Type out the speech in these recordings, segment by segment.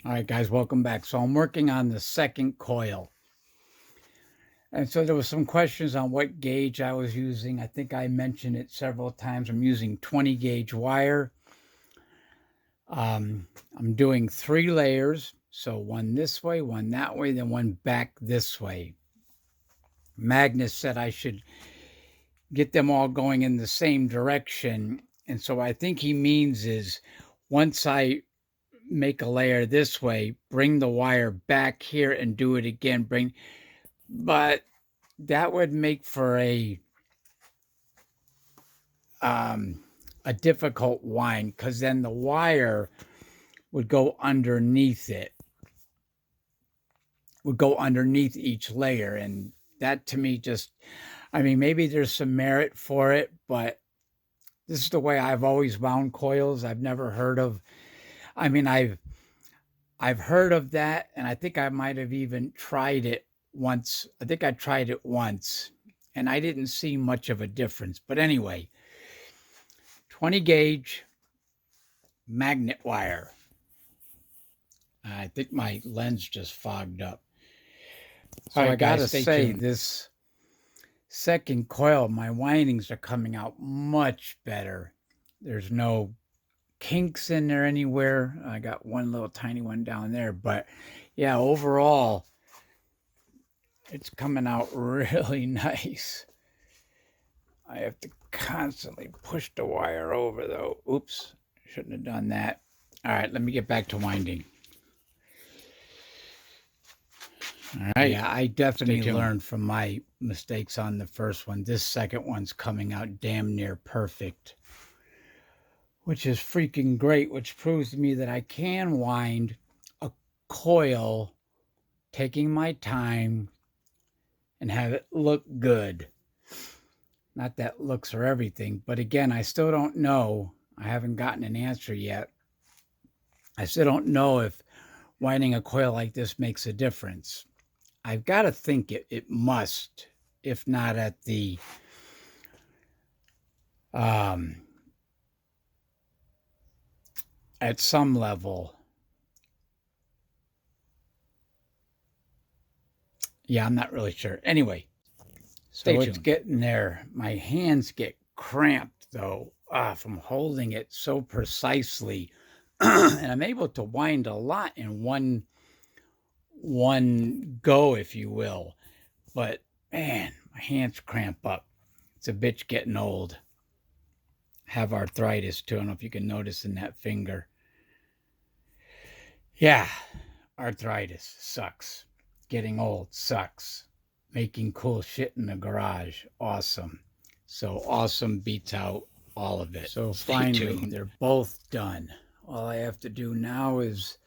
All right, guys, welcome back. So I'm working on the second coil. And so there was some questions on what gauge I was using. I think I mentioned it several times. I'm using 20 gauge wire. I'm doing 3 layers. So one this way, one that way, then one back this way. Magnus said I should get them all going in the same direction. And so I think he means is once I make a layer this way, bring the wire back here and do it again. But that would make for a difficult wind because then the wire would go underneath it, would go underneath each layer. And that to me just, I mean, maybe there's some merit for it, but this is the way I've always wound coils. I've never heard of, I mean, I've heard of that, and I think I might have even tried it once. I think I tried it once, and I didn't see much of a difference. But anyway, 20 gauge magnet wire. I think my lens just fogged up. So I gotta say, this second coil, my windings are coming out much better. There's no kinks in there anywhere. I got one little tiny one down there, but yeah, overall, it's coming out really nice. I have to constantly push the wire over though. Oops, shouldn't have done that. All right, let me get back to winding. All right. Yeah, I definitely learned from my mistakes on the first one. This second one's coming out damn near perfect, which is freaking great, which proves to me that I can wind a coil taking my time and have it look good. Not that looks are everything, but again, I still don't know. I haven't gotten an answer yet. I still don't know if winding a coil like this makes a difference. I've got to think it must, if not at the at some level. Yeah, I'm not really sure. Anyway, so it's getting there. My hands get cramped though from holding it so precisely, and I'm able to wind a lot in one go, if you will. But man, my hands cramp up. It's a bitch getting old. Have arthritis too. I don't know if you can notice in that finger. Yeah, arthritis sucks. Getting old sucks. Making cool shit in the garage, awesome. So awesome beats out all of it. So finally, they're both done. All I have to do now is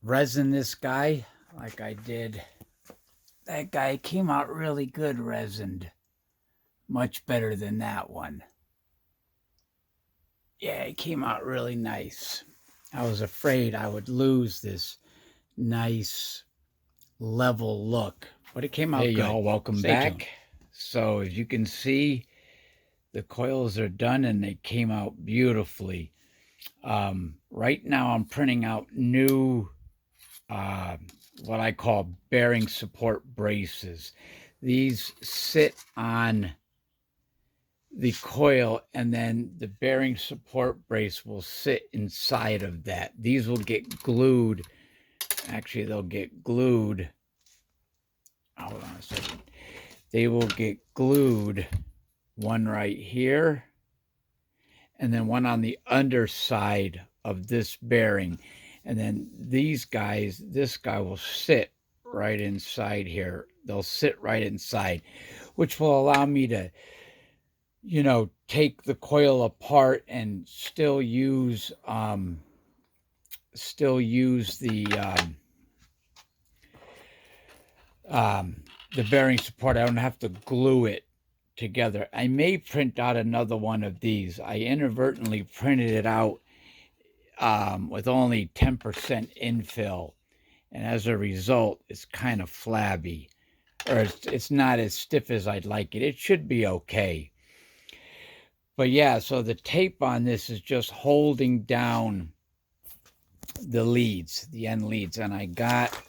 resin this guy like I did. That guy came out really good resined. Much better than that one. Yeah, it came out really nice. I was afraid I would lose this nice level look, but it came out good. Hey y'all, welcome back. So as you can see, the coils are done and they came out beautifully. Right now I'm printing out new what I call bearing support braces. These sit on the coil and then the bearing support brace will sit inside of that. These will get glued. Actually, they'll get glued. Hold on a second. They will get glued, one right here and then one on the underside of this bearing. And then these guys, this guy will sit right inside here. They'll sit right inside, which will allow me to, you know, take the coil apart and still use the bearing support. I don't have to glue it together. I may print out another one of these. I inadvertently printed it out with only 10% infill, and as a result, it's kind of flabby, or it's not as stiff as I'd like it. It should be okay. But yeah, so the tape on this is just holding down the leads, the end leads. And I got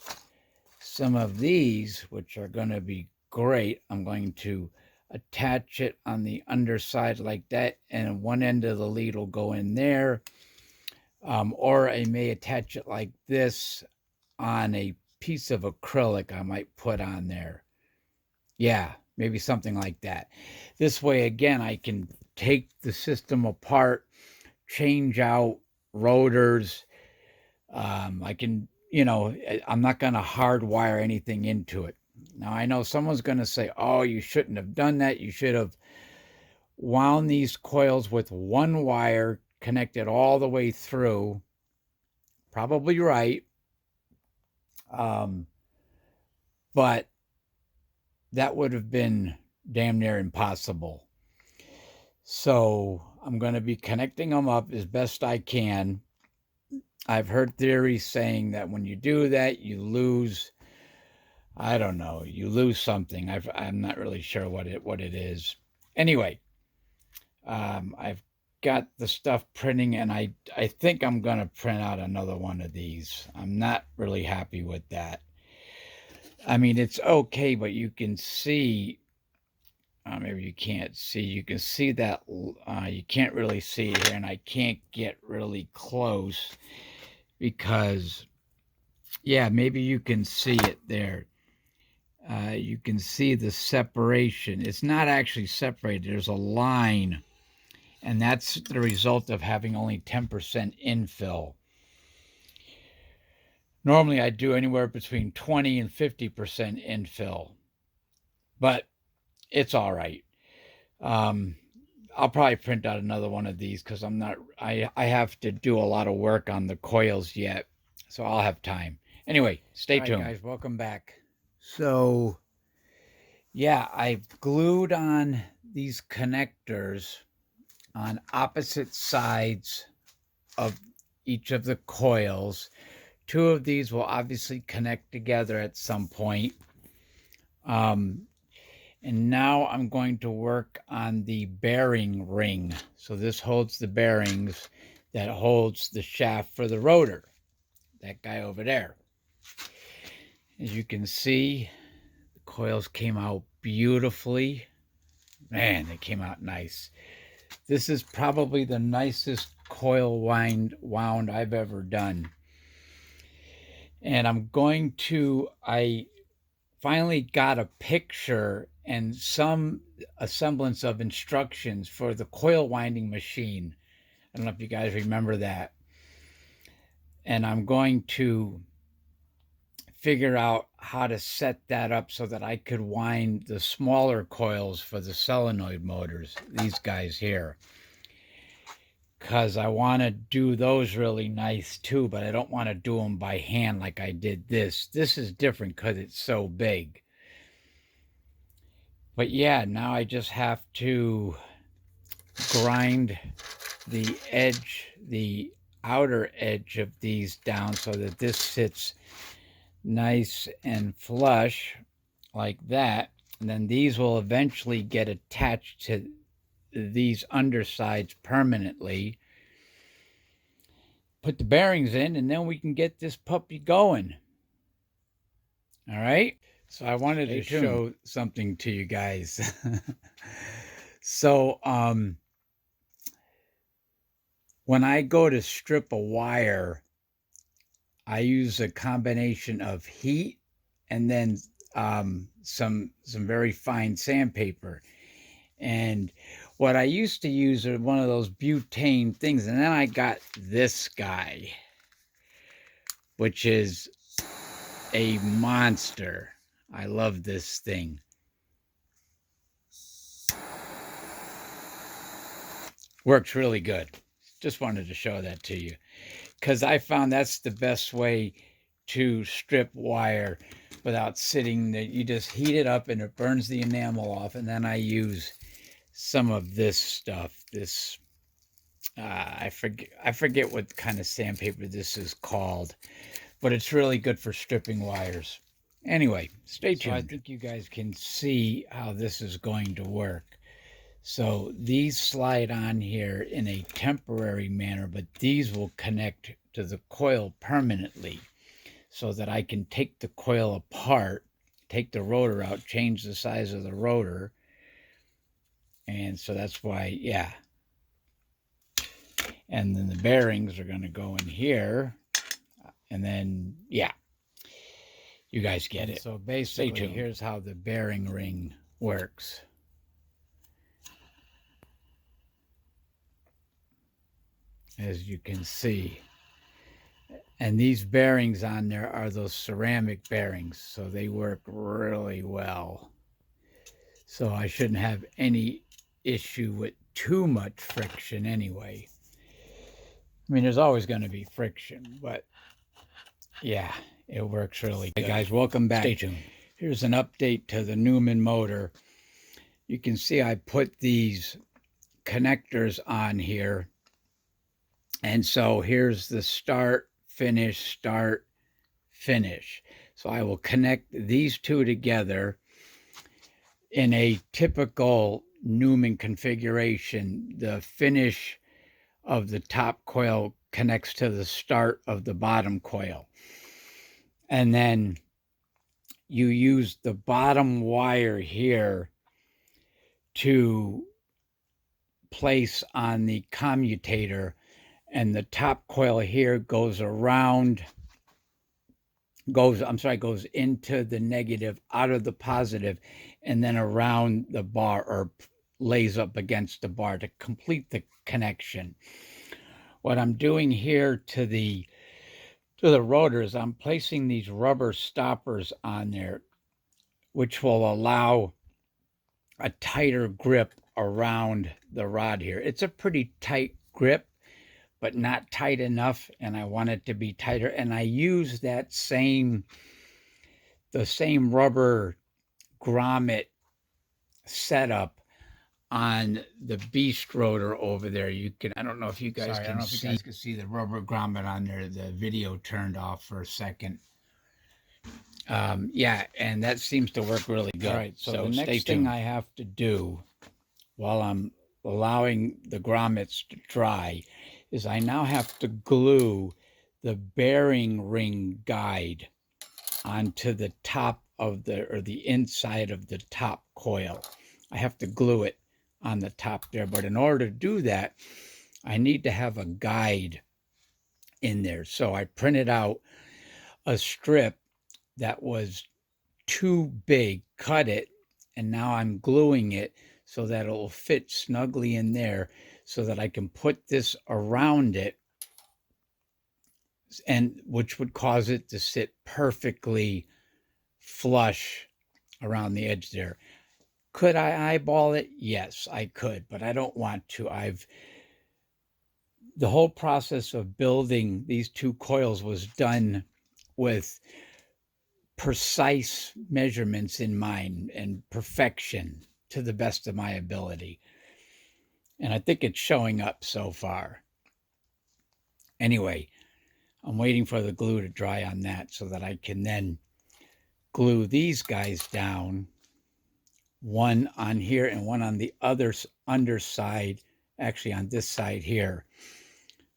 some of these, which are going to be great. I'm going to attach it on the underside like that, and one end of the lead will go in there. Or I may attach it like this on a piece of acrylic I might put on there. Yeah, maybe something like that. This way, again, I can take the system apart, change out rotors. I can, I'm not going to hardwire anything into it. Now, I know someone's going to say, oh, you shouldn't have done that. You should have wound these coils with one wire, connected all the way through. Probably right. But that would have been damn near impossible. So I'm going to be connecting them up as best I can. I've heard theories saying that when you do that, you lose, I don't know, you lose something. I'm not really sure what it is. Anyway, I've got the stuff printing, and I think I'm going to print out another one of these. I'm not really happy with that. I mean, it's okay, but you can see, maybe you can't see, you can see that, you can't really see it here, and I can't get really close because, yeah, maybe you can see it there. You can see the separation. It's not actually separated. There's a line, and that's the result of having only 10% infill. Normally, I do anywhere between 20 and 50% infill, but it's all right. I'll probably print out another one of these because I have to do a lot of work on the coils yet, so I'll have time. Anyway, stay tuned. Guys, welcome back. So, yeah, I've glued on these connectors on opposite sides of each of the coils. Two of these will obviously connect together at some point. And now I'm going to work on the bearing ring. So this holds the bearings that holds the shaft for the rotor. That guy over there. As you can see, the coils came out beautifully. Man, they came out nice. This is probably the nicest coil wound I've ever done. And I finally got a picture and a semblance of instructions for the coil winding machine. I don't know if you guys remember that. And I'm going to figure out how to set that up so that I could wind the smaller coils for the solenoid motors, these guys here. Because I want to do those really nice too, but I don't want to do them by hand like I did this. This is different because it's so big. But yeah, now I just have to grind the outer edge of these down so that this sits nice and flush like that. And then these will eventually get attached to these undersides permanently. Put the bearings in, and then we can get this puppy going. All right? So I wanted to show something to you guys. So when I go to strip a wire, I use a combination of heat and then some very fine sandpaper. And what I used to use are one of those butane things, and then I got this guy, which is a monster. I love this thing. Works really good. Just wanted to show that to you because I found that's the best way to strip wire without sitting there. You just heat it up and it burns the enamel off, and then I use some of this stuff. This I forget what kind of sandpaper this is called, but it's really good for stripping wires. Anyway, stay tuned. So I think you guys can see how this is going to work. So these slide on here in a temporary manner, but these will connect to the coil permanently so that I can take the coil apart, take the rotor out, change the size of the rotor. And so that's why, yeah. And then the bearings are going to go in here. And then, yeah, you guys get it. So basically, here's how the bearing ring works. As you can see. And these bearings on there are those ceramic bearings, so they work really well. So I shouldn't have any issue with too much friction anyway. I mean, there's always going to be friction, but yeah, it works really good. Hey guys, welcome back. Stay tuned. Here's an update to the Newman motor. You can see I put these connectors on here. And so here's the start, finish, finish. So I will connect these two together in a typical Newman configuration. The finish of the top coil connects to the start of the bottom coil. And then you use the bottom wire here to place on the commutator, and the top coil here goes into the negative, out of the positive, and then around the bar, or lays up against the bar to complete the connection. What I'm doing here to the rotors, I'm placing these rubber stoppers on there, which will allow a tighter grip around the rod here. It's a pretty tight grip, but not tight enough, and I want it to be tighter. And I use the same rubber grommet setup on the beast rotor over there. You can, I don't know if you guys can see the rubber grommet on there. The video turned off for a second. Yeah, and that seems to work really good. All right, so the next thing I have to do while I'm allowing the grommets to dry is I now have to glue the bearing ring guide onto the top of the inside of the top coil. I have to glue it on the top there, but in order to do that, I need to have a guide in there. So I printed out a strip that was too big, cut it, and now I'm gluing it so that it will fit snugly in there, so that I can put this around it, and which would cause it to sit perfectly flush around the edge there. Could I eyeball it? Yes, I could, but I don't want to. The whole process of building these two coils was done with precise measurements in mind and perfection to the best of my ability. And I think it's showing up so far. Anyway, I'm waiting for the glue to dry on that so that I can then glue these guys down, one on here and one on the other underside, actually on this side here.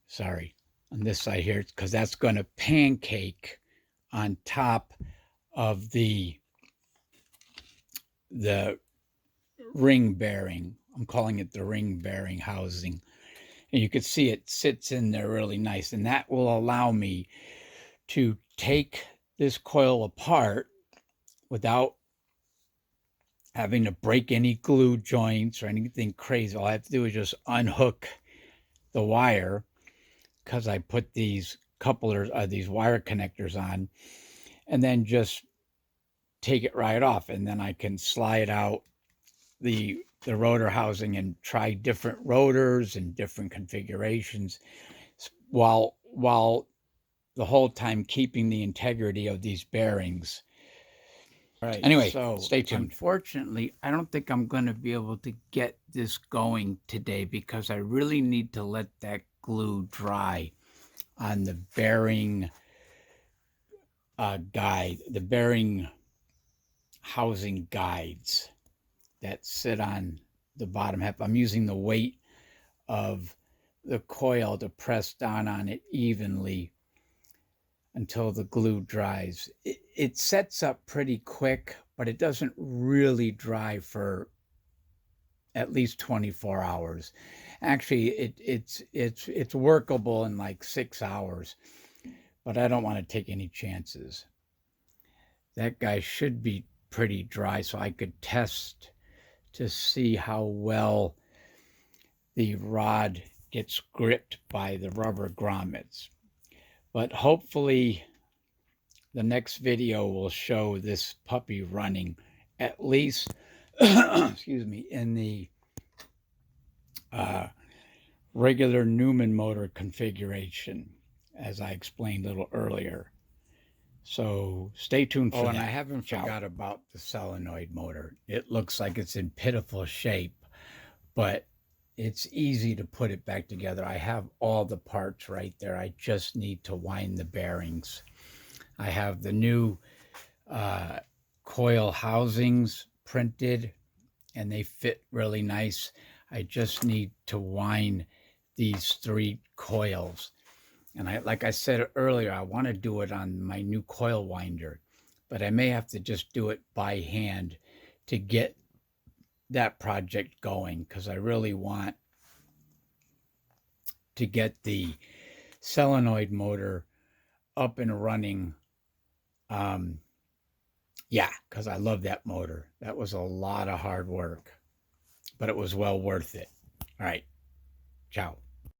Sorry, on this side here, because that's going to pancake on top of the ring bearing. I'm calling it the ring bearing housing. And you can see it sits in there really nice. And that will allow me to take this coil apart without having to break any glue joints or anything crazy. All I have to do is just unhook the wire, because I put these couplers, these wire connectors on, and then just take it right off. And then I can slide out the rotor housing and try different rotors and different configurations, while the whole time keeping the integrity of these bearings. Right. Anyway, so stay tuned. Unfortunately, I don't think I'm going to be able to get this going today, because I really need to let that glue dry on the bearing guide, the bearing housing guides that sit on the bottom half. I'm using the weight of the coil to press down on it evenly until the glue dries. It sets up pretty quick, but it doesn't really dry for at least 24 hours. Actually, it's workable in like 6 hours, but I don't want to take any chances. That guy should be pretty dry, so I could test to see how well the rod gets gripped by the rubber grommets. But hopefully the next video will show this puppy running at least excuse me, in the regular Newman motor configuration, as I explained a little earlier. So stay tuned for that. And I haven't forgot about the solenoid motor. It looks like it's in pitiful shape, but it's easy to put it back together. I have all the parts right there. I just need to wind the bearings. I have the new coil housings printed, and they fit really nice. I just need to wind these 3 coils. And like I said earlier, I want to do it on my new coil winder, but I may have to just do it by hand to get that project going, because I really want to get the solenoid motor up and running. Yeah, because I love that motor. That was a lot of hard work, but it was well worth it. All right. Ciao.